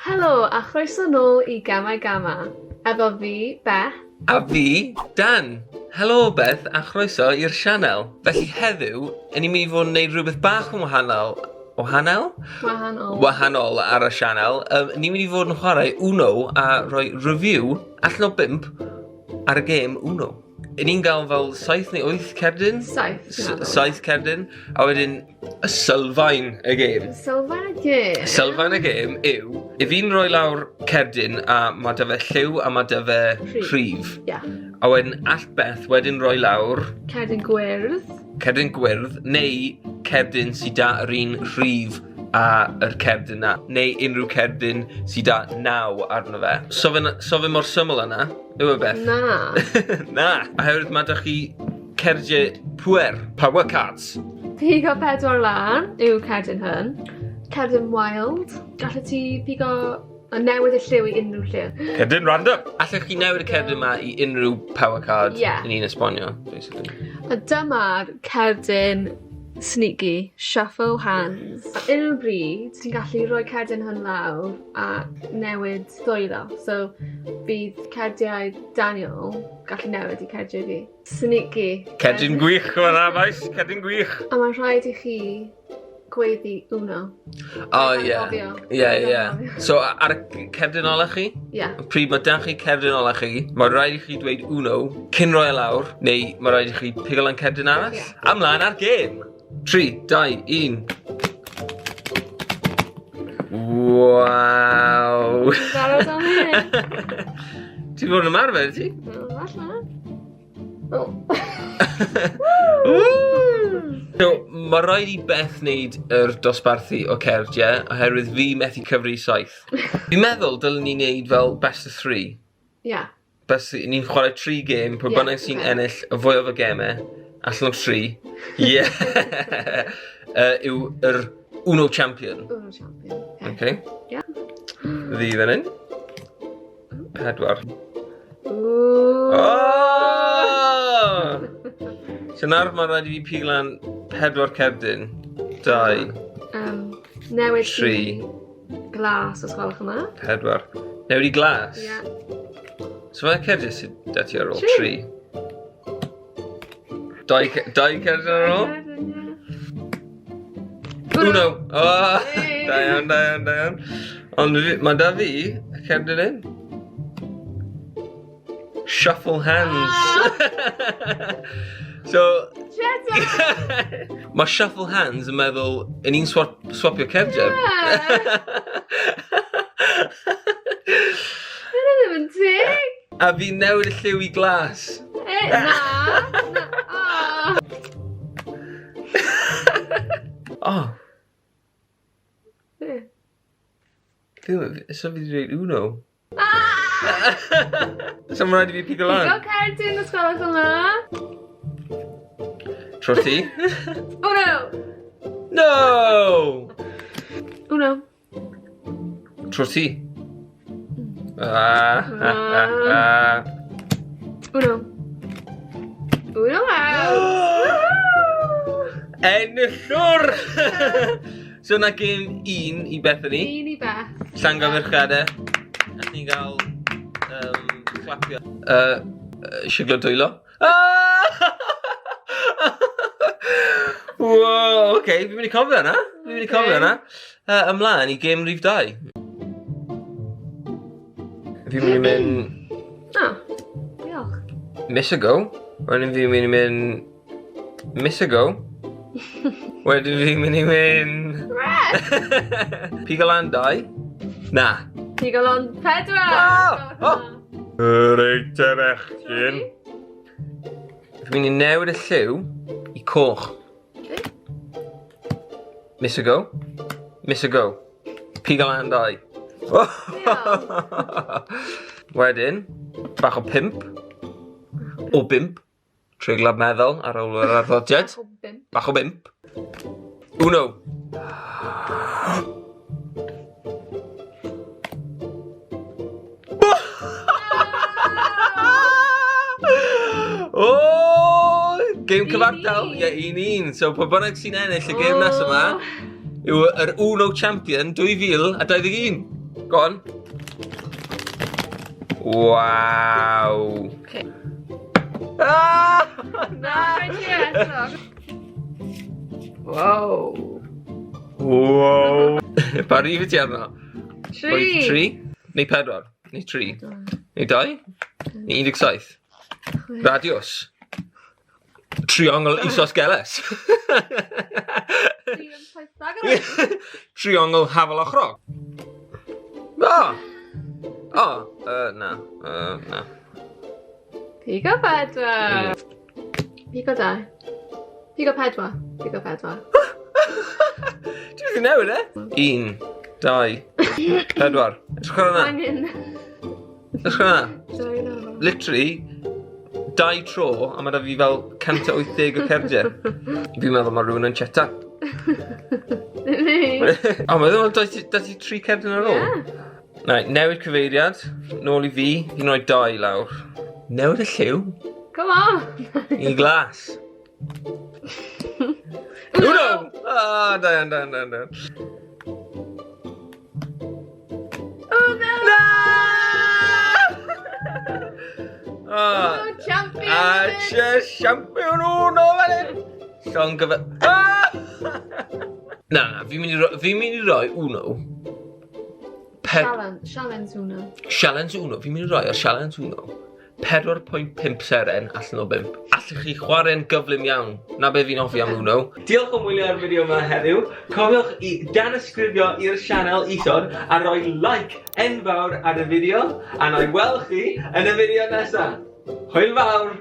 Helo, a chroeso nôl I Gemau. Efo fi, Beth. A fi, Dan. Helo Beth, a chroeso i'r sianel. Felly heddiw, yn ni'n mynd I fod yn gwneud rhywbeth bach yn wahanol. Wahanol ar y sianel. Ni'n mynd I fod yn chwarae Uno a rhoi review allan o 5 ar y gêm Uno. Ni'n gael fel 7 neu 8 cerdyn? 7 cerdyn. A wedyn y sylfaen y gêm. Sylfaen y gêm yw, fi'n rhoi lawr cerdyn a mae dy fe lliw a mae dy fe rhif. A wedyn all Beth wedyn rhoi lawr Cerdyn gwyrdd. Cerdyn gwyrdd neu cerdyn sydd da yr un rhif a yr cerdyn na. Neu unrhyw cerdyn sydd da 9 arno fe. So fe mor syml yna, yw e Beth? Na. Na. Oherwydd mae ydych chi cerdiau pwer, power cards. Pigo 4 lan yw cerdyn hyn. Cerdyn wild. Gallai ti pigo a newid y lliw I unrhyw lliw. Cerdyn random. Allech chi newid y cerdyn yma I unrhyw power card yn un esbonio, basically. A dyma'r cerdyn sneaky, shuffle hands. A unrhyw bryd, ti'n gallu rhoi cerdyn hyn lawr a newid ddwylo. So, bydd cerdiau Daniel gallu newid I cerdiau fi. Sneaky. Cerdyn gwych o'na, maes. Cerdyn gwych. A mae'n rhaid I chi gweddi Uno. Oh, ie. So, ar y cerdyn ola chi? Ie. Pryd mae dan chi cerdyn ola chi, mae rhaid I chi dweud Uno cyn rhoi lawr, neu mae rhaid I chi pigo lan cerdyn arall. Amlaen ar gêm. 3, 2, 1. Waw. Barod am hyn. Ti'n fod yn ymarfer, ti? So, mae rhaid I Beth wneud yr dosbarthu o cerdiau oherwydd fi methu cyfri 7. Fi'n meddwl dylen ni wneud fel best of 3. Ie. Ni'n chwarae 3 gêm, pwy bynnag sy'n ennill y fwy o fy gemau, allan o 3. Ie. Yw yr Uno champion. Uno champion. Okay. Ie. Fi fan hyn. 4. So nawr mae rhaid I fi pigo lan 4 cerdyn. 2. Newid 3. glas os gwelwch yma. 4. Newid I glas? Ie. So mae'n cerdiau sydd da ti ar ôl? 3. 2 cerdyn ar ôl? Uno! Da iawn. Ond mae da fi y cerdyn hyn. Shuffle hands. So, mae shuffle hands yn meddwl yn un swapio cerdiau. Dyna ddim yn tig. A fi newid y lliw I glas. Na. Oh. So fi wedi dweud Uno. So mae'n rhaid I fi pigo lan. Pigo cerdyn os gwelwch yma. Tro ti? Uno. No! Uno. Tro ti? Uno. Uno out! Ennillwr! So na gêm 1 I Bethany. 1 I Beth. Llangafyrchiadau. Allwn ni gael clapio. Siglo dwylo. Wow, oce, fi'n mynd I cofio hynna. Ymlaen I gêm rhif 2. Fi'n mynd I mynd... Diolch. Miss a go. Wedyn fi'n mynd I mynd... Miss a go. Wedyn fi'n mynd I mynd... Pigo lan 2. Na. Pigo lan 4. Reit yr echgyn. Fi'n mynd I newid y lliw I coch. Miss a go. Pigo lan 2. Wedyn, bach o 5. O 5. Treiglad meddwl ar ôl yr arddodiad. Bach o 5. Uno. Gêm cyfartal, ie, 1-1. So, pa bynnag sy'n ennill y gêm nes yma yw yr Uno champion 2021. Go on. Wow. Okay. Ah! Na, right here, eto. Wow. Wow. Pa rif ti arno? 3. 3? Neu 4? Neu 3? Neu 2? Neu 17? Radiws? Triongl isosgeles? Triongl hafalochrog? O! O! Na. Na. Pigo 4. Pigo 2. Pigo 4. Pigo 4. Ti'n mynd i newid e? 1, 2, 4. Edrych ar hwnna. Angen. Edrych ar hwnna. Literally, 2 tro, a mae da fi fel 180 o cerdiau. Fi'n meddwl mae rhywun yn cheta. Ni. O, mae ddim yn da ti 3 cerdyn ar ôl? Right, newid cyfeiriad, nôl i fi, fi'n rhoi 2 lawr. Newid y lliw. Come on. I glas. Uno! Ah, da. Oh no! Na! Oh, champion! Champion Uno fan hyn! Llon gyfer... Na, fi'n mynd i roi Uno. Sialens Uno. Sialens Uno, fi'n mynd i roi ar Sialens Uno 4.5 seren allan o 5. Allwch chi chwarae'n gyflym iawn. Na be fi'n hoffi am Uno. Diolch am wylio ar fideo yma heddiw. Cofiwch i danysgrifio i'r sianel isod a roi like enfawr ar y fideo. A na i weld chi yn y fideo nesaf. Hwyl fawr!